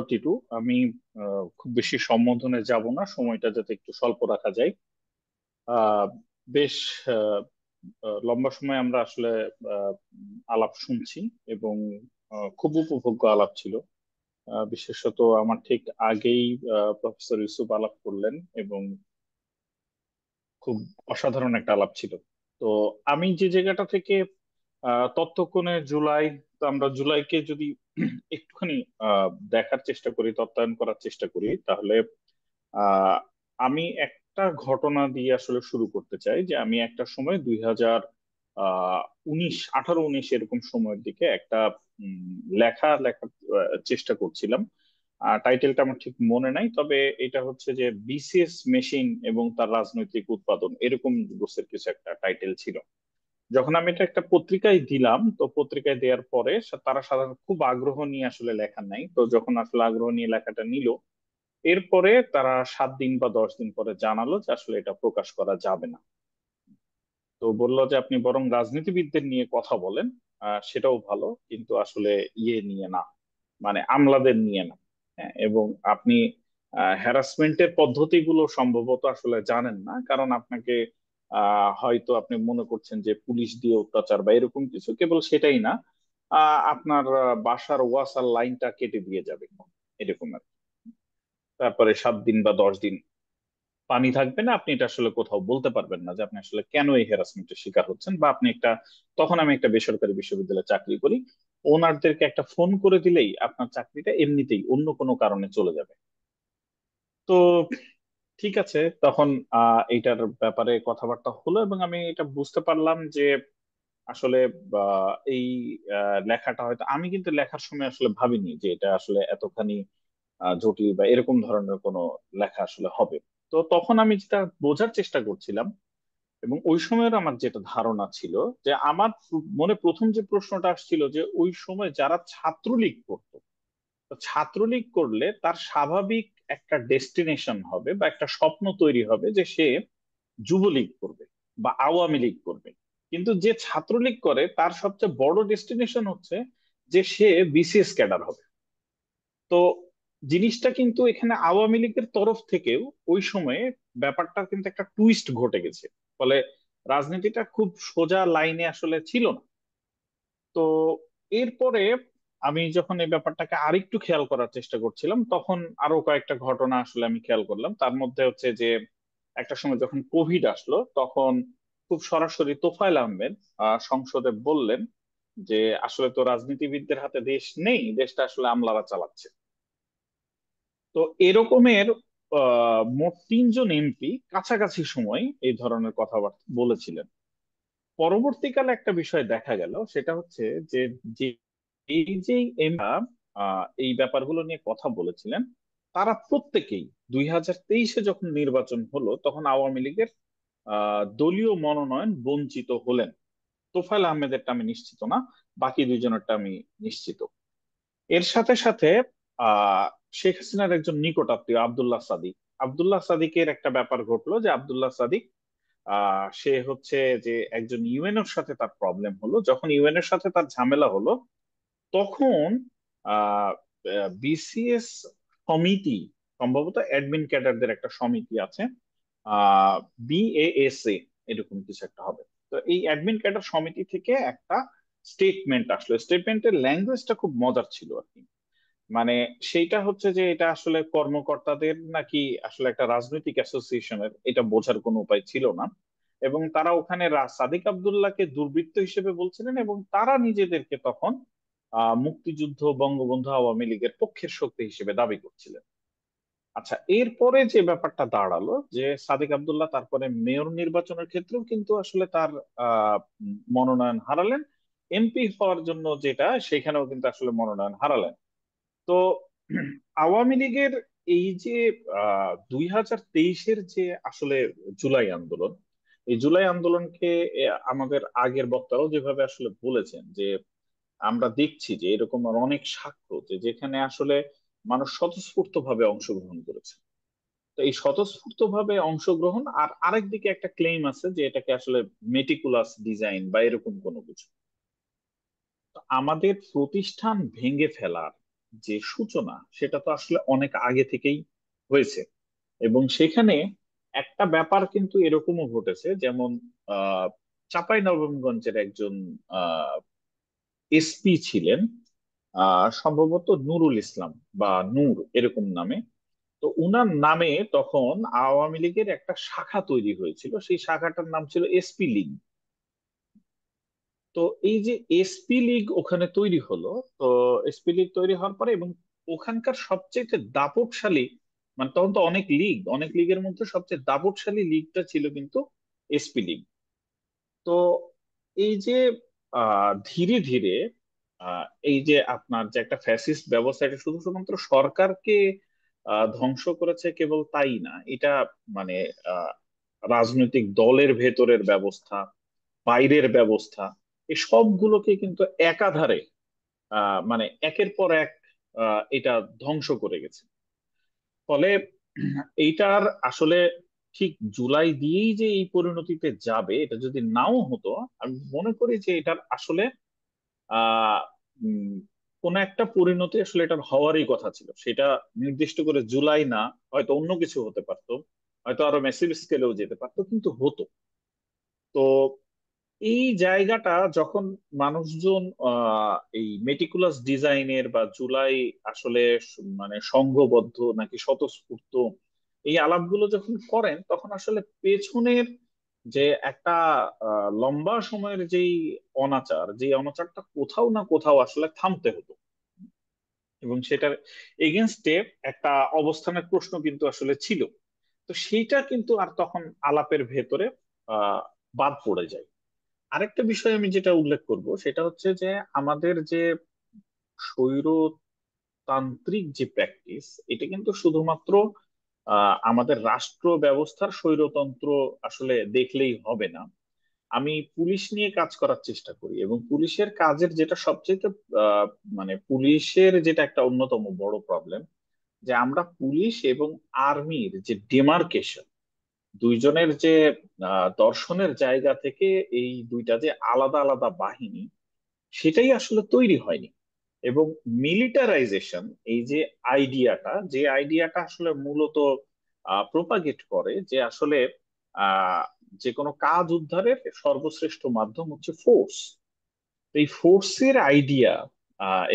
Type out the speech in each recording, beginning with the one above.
টিটু। আমি খুব বেশি সম্বোধনে যাব না, সময়টা যাতে একটু স্বল্প রাখা যায়। আহ, বেশ আহ, লম্বা সময় আমরা আসলে আহ, আলাপ শুনছি এবং খুব উপভোগ্য আলাপ ছিল। বিশেষত আমার ঠিক আগেই প্রফেসর ইউসুফ আলাপ করলেন এবং খুব অসাধারণ একটা আলাপ ছিল। তো আমি যে জায়গাটা থেকে ততক্ষণে জুলাই, তো আমরা জুলাইকে যদি একটুখানি দেখার চেষ্টা করি, তত্ত্বায়ন করার চেষ্টা করি, তাহলে আহ, আমি একটা ঘটনা দিয়ে আসলে শুরু করতে চাই। যে আমি একটা সময় 2000 আহ 18-19 এরকম সময়ের দিকে একটা লেখা লেখার চেষ্টা করছিলাম। টাইটেলটা আমার ঠিক মনে নাই, তবে এটা হচ্ছে যে বিসিএস মেশিন এবং তার রাজনৈতিক উৎপাদন, এরকম গোছের কিছু একটা টাইটেল ছিল। যখন আমি এটা একটা পত্রিকায় দিলাম, তো পত্রিকায় দেওয়ার পরে তারা সাধারণত খুব আগ্রহ নিয়ে আসলে লেখা নাই। তো যখন আসলে আগ্রহ নিয়ে লেখাটা নিল, এরপরে তারা 7 দিন বা 10 দিন পরে জানালো যে আসলে এটা প্রকাশ করা যাবে না। তো বললো যে আপনি বরং রাজনীতিবিদদের নিয়ে কথা বলেন, সেটাও ভালো, কিন্তু আসলে ইয়ে নিয়ে না, মানে আমলাদের নিয়ে না। হ্যাঁ, এবং আপনি হ্যারাসমেন্টের পদ্ধতিগুলো সম্ভবত আসলে জানেন না, কারণ আপনাকে হয়তো আপনি মনে করছেন যে পুলিশ দিয়ে অত্যাচার বা এরকম কিছু, কেবল সেটাই না, আপনার বাসার ওয়াসার লাইনটা কেটে দিয়ে যাবে, এরকম আর কি। তারপরে 7 দিন বা 10 দিন পানি থাকবে না, আপনি এটা আসলে কোথাও বলতে পারবেন না যে আপনি আসলে কেন এই হ্যারাসমেন্টের শিকার হচ্ছেন। বা আপনি একটা, তখন আমি একটা বেসরকারি বিশ্ববিদ্যালয়ে চাকরি করি, ওনারদেরকে একটা ফোন করে দিলেই আপনার চাকরিটা এমনিতেই অন্য কোনো কারণে চলে যাবে। তো ঠিক আছে, তখন এইটার ব্যাপারে কথাবার্তা হলো এবং আমি এটা বুঝতে পারলাম যে আসলে এই লেখাটা হয়তো, আমি কিন্তু লেখার সময় আসলে ভাবিনি যে এটা আসলে এতখানি জটিল বা এরকম ধরনের কোনো লেখা আসলে হবে। তো তখন আমি যেটা বোঝার চেষ্টা করছিলাম, এবং ওই সময়ের আমার যেটা ধারণা ছিল, যে আমার মনে প্রথম যে প্রশ্নটা আসছিল যে ওই সময় যারা ছাত্রলীগ করতো, তো ছাত্রলীগ করলে তার স্বাভাবিক একটা ডেস্টিনেশন হবে বা একটা স্বপ্ন তৈরি হবে যে সে যুবলীগ করবে বা আওয়ামী লীগ করবে। কিন্তু যে ছাত্রলীগ করে তার সবচেয়ে বড় ডেস্টিনেশন হচ্ছে যে সে বিসিএস ক্যাডার হবে। তো জিনিসটা কিন্তু এখানে আওয়ামী লীগের তরফ থেকেও ওই সময়ে ব্যাপারটা কিন্তু একটা টুইস্ট ঘটে গেছে। ফলে রাজনীতিটা খুব সোজা লাইনে আসলে ছিল না। তো এরপরে আমি যখন এই ব্যাপারটাকে আরেকটু খেয়াল করার চেষ্টা করছিলাম, তখন আরো কয়েকটা ঘটনা আসলে আমি খেয়াল করলাম। তার মধ্যে হচ্ছে যে একটা সময় যখন কোভিড আসলো, তখন খুব সরাসরি তোফায়েল আহমেদ সংসদে বললেন যে আসলে তো রাজনীতিবিদদের হাতে দেশ নেই, দেশটা আসলে আমলারা চালাচ্ছে। তো এরকমের মোট 3জন এমপি কাছাকাছি সময় এই ধরনের কথাবার্তা বলেছিলেন। পরবর্তীকালে একটা বিষয় দেখা গেল, সেটা হচ্ছে যে যে এই যে এমপিরা এই ব্যাপারগুলো নিয়ে কথা বলেছিলেন, তারা প্রত্যেকেই 2023-এ যখন নির্বাচন হলো তখন আওয়ামী লীগের দলীয় মনোনয়ন বঞ্চিত হলেন। তোফায়েল আহমেদেরটা আমি নিশ্চিত না, বাকি দুইজনেরটা আমি নিশ্চিত। এর সাথে সাথে আহ শেখ হাসিনার একজন নিকট আত্মীয় আব্দুল্লাহ সাদিক, আব্দুল্লাহ সাদিকের একটা ব্যাপার ঘটলো যে আব্দুল্লাহ সাদিক সে হচ্ছে যে একজন ইউএনওর সাথে তার প্রবলেম হলো, যখন ইউএনওর সাথে তার ঝামেলা হলো, তখন আহ বিসিএস সমিতি, সম্ভবত অ্যাডমিন ক্যাডারদের একটা সমিতি আছে, আহ বিএএসএ এরকম কিছু একটা হবে। তো এই অ্যাডমিন ক্যাডার সমিতি থেকে একটা স্টেটমেন্ট আসলো, স্টেটমেন্টের ল্যাঙ্গুয়েজটা খুব মজার ছিল আর কি। মানে সেইটা হচ্ছে যে এটা আসলে কর্মকর্তাদের নাকি আসলে একটা রাজনৈতিক অ্যাসোসিয়েশনের, এটা বোঝার কোনো উপায় ছিল না। এবং তারা ওখানে সাদিক আব্দুল্লাহকে দুর্বৃত্ত হিসেবে বলছিলেন, এবং তারা নিজেদেরকে তখন মুক্তিযুদ্ধ বঙ্গবন্ধু আওয়ামী লীগের পক্ষের শক্তি হিসেবে দাবি করছিলেন। আচ্ছা, এরপরে যে ব্যাপারটা দাঁড়ালো যে সাদিক আব্দুল্লাহ তারপরে মেয়র নির্বাচনের ক্ষেত্রেও কিন্তু আসলে তার মনোনয়ন হারালেন। এমপি হওয়ার জন্য যেটা, সেখানেও কিন্তু আসলে মনোনয়ন হারালেন। তো আওয়ামী লীগের এই যে 2023-এর যে আসলে জুলাই আন্দোলন, এই জুলাই আন্দোলনকে আমাদের আগের বক্তারাও যেভাবে আসলে বলেছেন যে আমরা দেখছি যে এরকম আর অনেক সাক্ষ্য যে যেখানে আসলে মানুষ স্বতঃস্ফূর্ত ভাবে অংশগ্রহণ করেছে। তো এই স্বতঃস্ফূর্ত ভাবে অংশগ্রহণ, আর আরেক দিকে একটা ক্লেম আছে যে এটাকে আসলে মেটিকুলাস ডিজাইন বা এরকম কোনো কিছু। তো আমাদের প্রতিষ্ঠান ভেঙে ফেলার, যে সূচনা সেটা তো আসলে অনেক আগে থেকেই হয়েছে। এবং সেখানে একটা ব্যাপার কিন্তু এরকমও ঘটেছে, যেমন আহ চাঁপাই নবাবগঞ্জের একজন এসপি ছিলেন, সম্ভবত নুরুল ইসলাম বা নূর এরকম নামে। তো উনার নামে তখন আওয়ামী লীগের একটা শাখা তৈরি হয়েছিল, সেই শাখাটার নাম ছিল এসপি লীগ। তো এই যে এসপি লীগ ওখানে তৈরি হলো, তো এসপি লীগ তৈরি হওয়ার পরে এবং ওখানকার সবচেয়ে দাপটশালী, মানে তখন তো অনেক লীগ, অনেক লীগের মধ্যে সবচেয়ে দাপটশালী লীগটা ছিল কিন্তু এসপি লীগ। তো এই যে ধীরে ধীরে এই যে আপনার যে একটা ফ্যাসিস্ট ব্যবস্থা, এটা শুধুমাত্র সরকারকে ধ্বংস করেছে কেবল তাই না, এটা মানে আহ, রাজনৈতিক দলের ভেতরের ব্যবস্থা, বাইরের ব্যবস্থা, এই সবগুলোকে কিন্তু একাধারে মানে একের পর এক এটা ধ্বংস করে গেছে। ফলে এইটার আসলে ঠিক জুলাই দিয়েই যে এই পরিণতিতে যাবে, এটা যদি নাও হতো, আমি মনে করি যে এটার আসলে আহ উম, কোন একটা পরিণতি আসলে এটার হওয়ারই কথা ছিল। সেটা নির্দিষ্ট করে জুলাই না, হয়তো অন্য কিছু হতে পারতো, হয়তো আরো ম্যাসিভ স্কেলেও যেতে পারতো, কিন্তু হতো। তো এই জায়গাটা যখন মানুষজন এই মেটিকুলাস ডিজাইনের বা জুলাই আসলে মানে সংঘবদ্ধ নাকি স্বতঃস্ফূর্ত, এই আলাপগুলো যখন করেন, তখন আসলে পেছনের যে একটা লম্বা সময়ের যেই অনাচার, যে অনাচারটা কোথাও না কোথাও আসলে থামতে হতো, এবং সেটার এগেনস্টে একটা অবস্থানের প্রশ্ন কিন্তু আসলে ছিল। তো সেইটা কিন্তু আর তখন আলাপের ভেতরে আহ বাদ পড়ে যায়। আরেকটা বিষয় আমি যেটা উল্লেখ করব সেটা হচ্ছে যে আমাদের যে স্বৈরতান্ত্রিক যে প্র্যাকটিস, এটা কিন্তু শুধুমাত্র আমাদের রাষ্ট্র ব্যবস্থার স্বৈরতন্ত্র আসলে দেখলেই হবে না। আমি পুলিশ নিয়ে কাজ করার চেষ্টা করি, এবং পুলিশের কাজের যেটা সবচেয়ে আহ, মানে পুলিশের যেটা একটা অন্যতম বড় প্রবলেম, যে আমরা পুলিশ এবং আর্মির যে ডেমার্কেশন, দুইজনের যে দর্শনের জায়গা থেকে এই দুইটা যে আলাদা আলাদা বাহিনী, সেটাই আসলে তৈরি হয়নি। এবং মিলিটারাইজেশন, এই যে আইডিয়াটা, যে আইডিয়াটা আসলে মূলত প্রোপাগেট করে যে আসলে আহ, যে কোনো কাজ উদ্ধারের সর্বশ্রেষ্ঠ মাধ্যম হচ্ছে ফোর্স। এই ফোর্সের আইডিয়া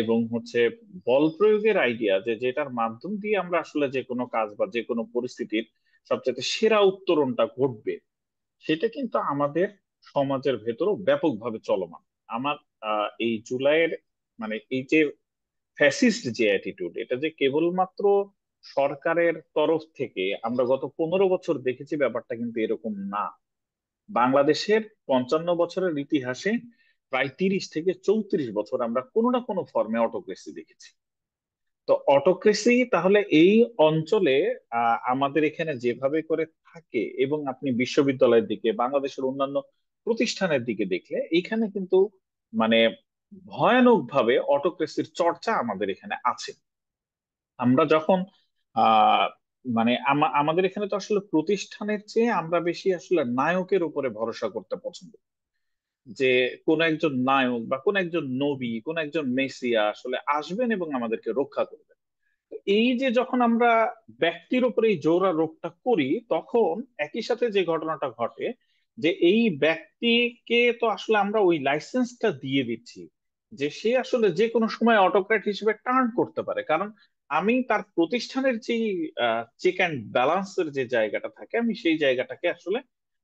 এবং হচ্ছে বল প্রয়োগের আইডিয়া, যে যেটার মাধ্যম দিয়ে আমরা আসলে যে কোনো কাজ বা যে কোনো পরিস্থিতির সবচেয়ে সেরা উত্তরণটা ঘটবে, সেটা কিন্তু আমাদের সমাজের ভেতরও ব্যাপকভাবে চলমান। আমার এই জুলাইয়ের মানে এই যে ফ্যাসিস্ট যে অ্যাটিটিউড, এটা যে কেবলমাত্র সরকারের তরফ থেকে আমরা গত 15 বছর দেখেছি, ব্যাপারটা কিন্তু এরকম না। বাংলাদেশের 55 বছরের ইতিহাসে প্রায় 30 থেকে 34 বছর আমরা কোনো না কোনো ফর্মে অটোক্রেসি দেখেছি। তো অটোক্রেসি তাহলে এই অঞ্চলে আমাদের এখানে যেভাবে করে থাকে, এবং আপনি বিশ্ববিদ্যালয়ের দিকে, বাংলাদেশের অন্যান্য প্রতিষ্ঠানের দিকে দেখলে, এইখানে কিন্তু মানে ভয়ানক ভাবে অটোক্রেসির চর্চা আমাদের এখানে আছে। আমরা যখন আহ মানে আমাদের এখানে তো আসলে প্রতিষ্ঠানের চেয়ে আমরা বেশি আসলে নায়কের উপরে ভরসা করতে পছন্দ করি। যে কোন একজন নায়ক বা কোন একজন নবী, কোন একজন মেসিয়া আসলে আসবেন এবং আমাদেরকে রক্ষা করবেন। এই যে যখন আমরা ব্যক্তির উপরে এই জোরা রোপটা করি, তখন একই সাথে যে ঘটনাটা ঘটে, যে এই ব্যক্তিকে তো আসলে আমরা ওই লাইসেন্সটা দিয়ে দিচ্ছি যে সে আসলে যে কোনো সময় অটোক্র্যাট হিসেবে টার্ন করতে পারে। কারণ আমি তার প্রতিষ্ঠানের যে চেক অ্যান্ড ব্যালান্সের যে জায়গাটা থাকে, আমি সেই জায়গাটাকে আসলে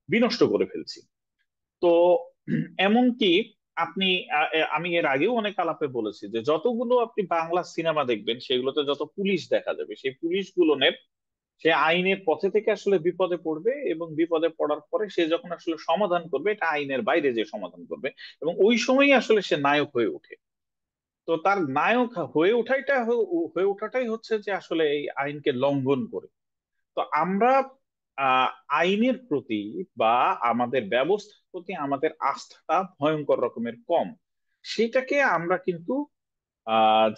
বিনষ্ট করে ফেলছি। তো এমনকি আপনি আমি এর আগেও অনেক আলাপে বলেছি যে যতগুলো আপনি বাংলা সিনেমা দেখবেন, সেগুলোতে যত পুলিশ দেখা যাবে, সেই পুলিশগুলোর সে আইনের পথে থেকে আসলে বিপদে পড়বে, এবং বিপদে পড়ার পরে সে যখন আসলে সমাধান করবে, এটা আইনের বাইরে যে সমাধান করবে, এবং ওই সময়ই আসলে সে নায়ক হয়ে ওঠে। তো তার নায়ক হয়ে ওঠাটাই হচ্ছে যে আসলে এই আইনকে লঙ্ঘন করে। তো আমরা আহ, আইনের প্রতি বা আমাদের ব্যবস্থার প্রতি আমাদের আস্থাটা ভয়ঙ্কর রকমের কম। সেটাকে আমরা কিন্তু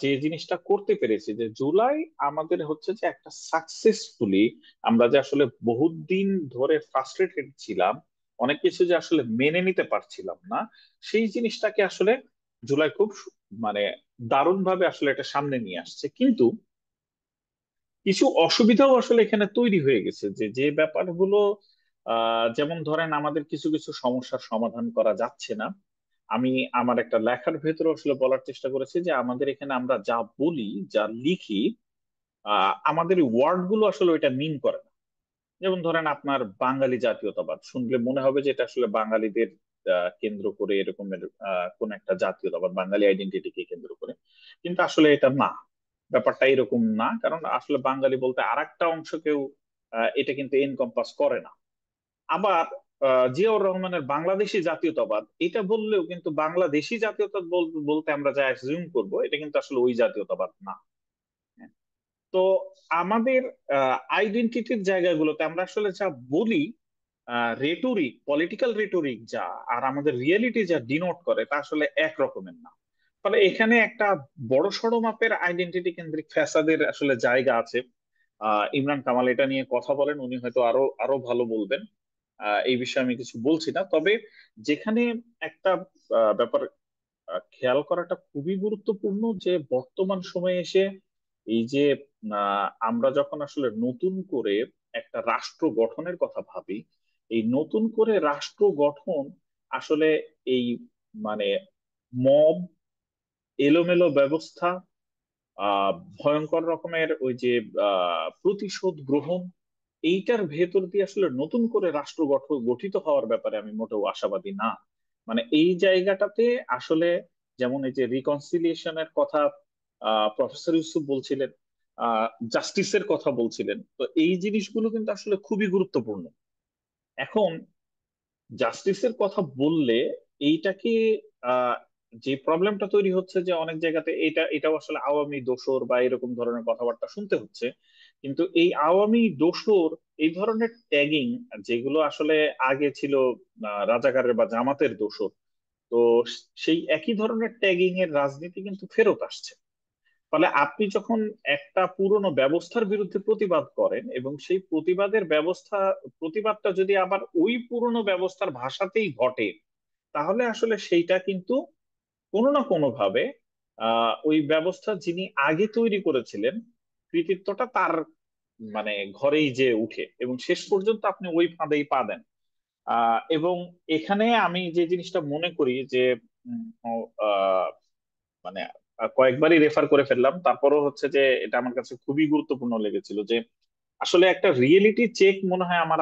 যে জিনিসটা করতে পেরেছি, যে জুলাই আমাদের হচ্ছে যে একটা সাকসেসফুলি, আমরা যে আসলে বহুত দিন ধরে ফ্রাস্ট্রেটেড ছিলাম, অনেক কিছু যে আসলে মেনে নিতে পারছিলাম না, সেই জিনিসটাকে আসলে জুলাই খুব মানে দারুণ ভাবে আসলে এটা সামনে নিয়ে আসছে, কিন্তু কিছু অসুবিধাও আসলে এখানে তৈরি হয়ে গেছে, যে যে ব্যাপারগুলো যেমন ধরেন আমাদের কিছু কিছু সমস্যার সমাধান করা যাচ্ছে না। আমি আমার একটা লেখার ভেতরে আসলে বলার চেষ্টা করেছি যে আমাদের এখানে আমরা যা বলি, যা লিখি, আমাদের ওয়ার্ড গুলো আসলে ওইটা মিন করে না। যেমন ধরেন আপনার বাঙালি জাতীয়তাবাদ শুনলে মনে হবে যে এটা আসলে বাঙালিদের কেন্দ্র করে এরকমের কোন একটা জাতীয়তাবাদ, বাঙালি আইডেন্টিটিকে কেন্দ্র করে, কিন্তু আসলে এটা না। ব্যাপারটা এরকম না, কারণ আসলে বাঙালি বলতে আরেকটা অংশকেও এটা কিন্তু এনকম্পাস করে না। আবার জিয়াউর রহমানের বাংলাদেশি জাতীয়তাবাদ এটা বললেও কিন্তু বাংলাদেশি জাতীয়তাবাদ বলতে আমরা যা অ্যাজিউম করবো, এটা কিন্তু আসলে ওই জাতীয়তাবাদ না। তো আমাদের আইডেন্টিটির জায়গাগুলোতে আমরা আসলে যা বলি, রেটরিক, পলিটিক্যাল রেটরিক যা, আর আমাদের রিয়েলিটি যা ডিনোট করে, তা আসলে এক রকমের না। ফলে এখানে একটা বড় সড় মাপের আইডেন্টিটি কেন্দ্রিক ফ্যাসাদের আসলে জায়গা আছে। ইমরান কামাল এটা নিয়ে কথা বলেন, উনি হয়তো আরো আরো ভালো বলবেন। এই বিষয়ে আমি কিছু বলছি না, তবে যেখানে একটা ব্যাপার খেয়াল করাটা খুবই গুরুত্বপূর্ণ, যে বর্তমান সময়ে এসে এই যে আমরা যখন আসলে নতুন করে একটা রাষ্ট্র গঠনের কথা ভাবি, এই নতুন করে রাষ্ট্র গঠন আসলে এই মানে মব, এলোমেলো ব্যবস্থা, ভয়ঙ্কর রকমের ওই যে প্রতিশোধ গ্রহণ, এইটার ভেতর দিয়ে আসলে নতুন করে রাষ্ট্র গঠিত হওয়ার ব্যাপারে আমি মোটেও আশাবাদী না। মানে এই জায়গাটাতে আসলে, যেমন এই যে রিকনসিলিয়েশনের কথা প্রফেসর ইউসুফ বলছিলেন, জাস্টিসের কথা বলছিলেন, তো এই জিনিসগুলো কিন্তু আসলে খুবই গুরুত্বপূর্ণ। এখন জাস্টিসের কথা বললে এইটাকে আহ, যে প্রবলেমটা তৈরি হচ্ছে, যে অনেক জায়গাতে এটাও আসলে আওয়ামী দোসর বা এরকম ধরনের কথাবার্তা শুনতে হচ্ছে। কিন্তু এই আওয়ামী দোসর, এই ধরনের ট্যাগিং যেগুলো আসলে আগে ছিল রাজাকারের বা জামাতের দোসর, তো সেই একই ধরনের ট্যাগিং এর রাজনীতি কিন্তু ফেরত আসছে। ফলে আপনি যখন একটা পুরনো ব্যবস্থার বিরুদ্ধে প্রতিবাদ করেন, এবং সেই প্রতিবাদটা যদি আবার ওই পুরনো ব্যবস্থার ভাষাতেই ঘটে, তাহলে আসলে সেইটা কিন্তু কোনো না কোনো ভাবে ওই ব্যবস্থা যিনি আগে তৈরি করেছিলেন, কৃতিত্বটা তার মানে ঘরেই যে উঠে, এবং শেষ পর্যন্ত আপনি ওই ফাঁদেই পা দেন। এবং এখানে আমি যে জিনিসটা মনে করি যে উম, আহ, মানে কয়েকবারই রেফার করে ফেললাম, তারপরও হচ্ছে যে এটা আমার কাছে খুবই গুরুত্বপূর্ণ লেগেছিল, যে আসলে একটা রিয়েলিটি চেক মনে হয় আমার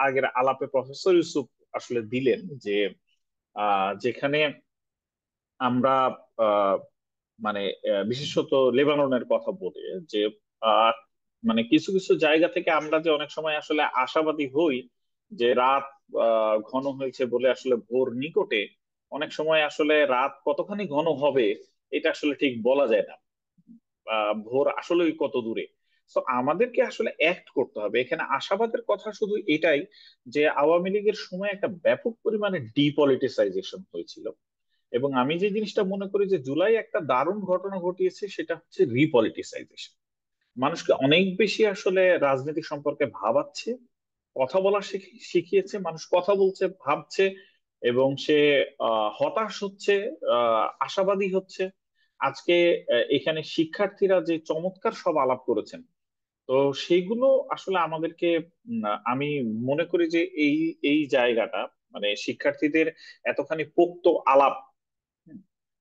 আগের আলাপে প্রফেসর ইউসুফ আসলে দিলেন, যে যেখানে আমরা আহ, মানে বিশেষত লেবাননের কথা বলে, যে আহ, মানে কিছু কিছু জায়গা থেকে আমরা যে অনেক সময় আসলে আশাবাদী হই, যে রাত ঘন হয়েছে বলে আসলে ভোর নিকটে, অনেক সময় আসলে রাত কতখানি ঘন হবে এটা আসলে ঠিক বলা যায় না। ভোর আসলেই কত দূরে। তো আমাদেরকে আসলে অ্যাক্ট করতে হবে এখানে। আশাবাদের কথা শুধু এটাই, যে আওয়ামী লীগের সময় একটা ব্যাপক পরিমাণে ডিপলিটিসাইজেশন হয়েছিল, এবং আমি যে জিনিসটা মনে করি যে জুলাই একটা দারুণ ঘটনা ঘটিয়েছে, সেটা হচ্ছে রিপলিটিসাইজেশন। মানুষকে অনেক বেশি আসলে রাজনীতি সম্পর্কে ভাবাচ্ছে, কথা বলা শিখিয়েছে। মানুষ কথা বলছে, ভাবছে, এবং সে হতাশ হচ্ছে, আশাবাদী হচ্ছে। আজকে এখানে শিক্ষার্থীরা যে চমৎকার সব আলাপ করেছেন, তো সেইগুলো আসলে আমাদেরকে আমি মনে করি যে এই এই জায়গাটা, মানে শিক্ষার্থীদের এতখানি পোক্ত আলাপ, হুম,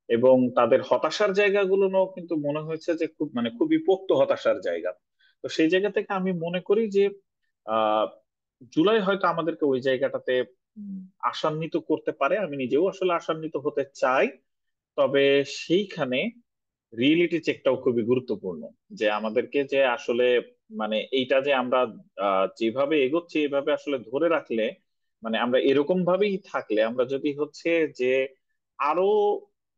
এবং তাদের হতাশার জায়গাগুলো কিন্তু মনে হয়েছে যে খুব মানে খুবই পোক্ত হতাশার জায়গা। তো সেই জায়গা থেকে আমি মনে করি যে আহ জুলাই হয়তো আমাদেরকে ওই জায়গাটাতে উম, আশান্বিত করতে পারে। আমি নিজেও আসলে আশান্বিত হতে চাই, তবে সেইখানে রিয়েলিটি চেকটাও খুবই গুরুত্বপূর্ণ, যে আমাদেরকে যে আসলে মানে এইটা যে আমরা যেভাবে এগোচ্ছি এভাবে আসলে ধরে রাখলে, মানে আমরা এরকম ভাবেই থাকলে, আমরা যদি হচ্ছে যে আরো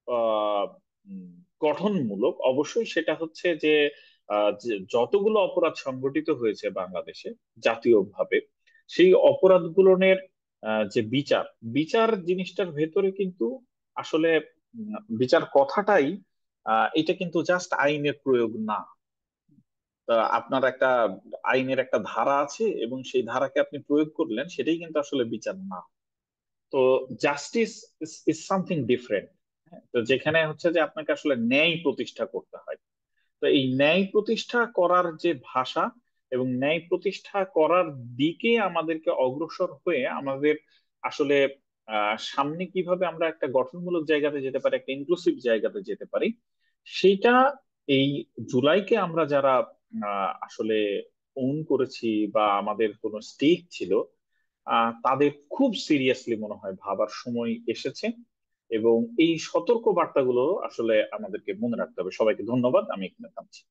আহ উম, গঠনমূলক, অবশ্যই সেটা হচ্ছে যে যে যতগুলো অপরাধ সংগঠিত হয়েছে বাংলাদেশে জাতীয়ভাবে, সেই অপরাধগুলোর যে বিচার, বিচার জিনিসটার ভেতরে কিন্তু আসলে বিচার কথাটাই, এটা কিন্তু জাস্ট আইনের প্রয়োগ না। আপনার একটা আইনের একটা ধারা আছে, এবং সেই ধারাকে আপনি প্রয়োগ করলেন, সেটাই কিন্তু আসলে বিচার না। তো জাস্টিস ইজ সামথিং ডিফারেন্ট। তো যেখানে হচ্ছে যে আপনাকে আসলে ন্যায় প্রতিষ্ঠা করতে হয়। তো এই ন্যায় প্রতিষ্ঠা করার যে ভাষা এবং ন্যায় প্রতিষ্ঠা করার দিকে আমাদেরকে অগ্রসর হয়ে আমাদের আসলে সামনে কিভাবে আমরা একটা গঠনমূলক জায়গাতে যেতে পারি, একটা ইনক্লুসিভ জায়গাতে যেতে পারি, সেইটা এই জুলাইকে আমরা যারা আসলে ওন করেছি বা আমাদের কোনো স্টেক ছিল, তাদের খুব সিরিয়াসলি মনে হয় ভাবার সময় এসেছে। এবং এই সতর্ক বার্তাগুলো আসলে আমাদেরকে মনে রাখতে হবে। সবাইকে ধন্যবাদ, আমি এখানে থামছি।